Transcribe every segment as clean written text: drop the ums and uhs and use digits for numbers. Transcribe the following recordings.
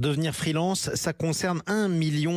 Devenir freelance, ça concerne 1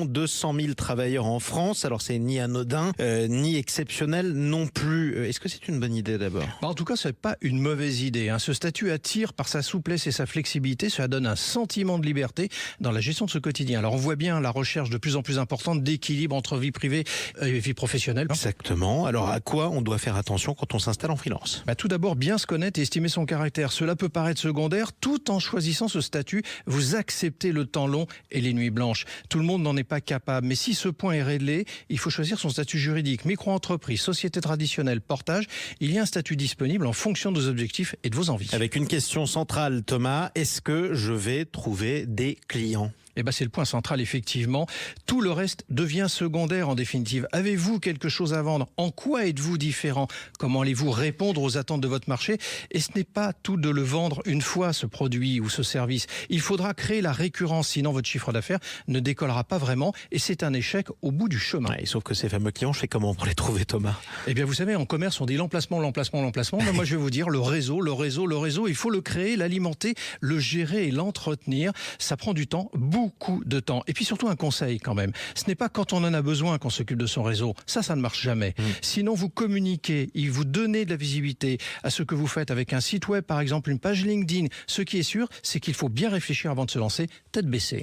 200 000 travailleurs en France. Alors c'est ni anodin, ni exceptionnel non plus. Est-ce que c'est une bonne idée d'abord ? En tout cas, ce n'est pas une mauvaise idée. Ce statut attire par sa souplesse et sa flexibilité. Cela donne un sentiment de liberté dans la gestion de ce quotidien. Alors on voit bien la recherche de plus en plus importante d'équilibre entre vie privée et vie professionnelle. Exactement. Alors à quoi on doit faire attention quand on s'installe en freelance ? Tout d'abord, bien se connaître et estimer son caractère. Cela peut paraître secondaire. Tout en choisissant ce statut, vous acceptez le temps long et les nuits blanches. Tout le monde n'en est pas capable. Mais si ce point est réglé, il faut choisir son statut juridique. Micro-entreprise, société traditionnelle, portage. Il y a un statut disponible en fonction de vos objectifs et de vos envies. Avec une question centrale, Thomas, est-ce que je vais trouver des clients ? C'est le point central, effectivement. Tout le reste devient secondaire, en définitive. Avez-vous quelque chose à vendre ? En quoi êtes-vous différent ? Comment allez-vous répondre aux attentes de votre marché ? Et ce n'est pas tout de le vendre une fois, ce produit ou ce service. Il faudra créer la récurrence, sinon votre chiffre d'affaires ne décollera pas vraiment et c'est un échec au bout du chemin. Sauf que ces fameux clients, je fais comment pour les trouver, Thomas ? Vous savez, en commerce, on dit l'emplacement. Moi, je vais vous dire le réseau. Il faut le créer, l'alimenter, le gérer et l'entretenir. Ça prend du temps, beaucoup de temps. Et puis surtout un conseil quand même. Ce n'est pas quand on en a besoin qu'on s'occupe de son réseau. Ça ne marche jamais. Sinon, vous communiquez, vous donnez de la visibilité à ce que vous faites avec un site web, par exemple, une page LinkedIn. Ce qui est sûr, c'est qu'il faut bien réfléchir avant de se lancer, tête baissée.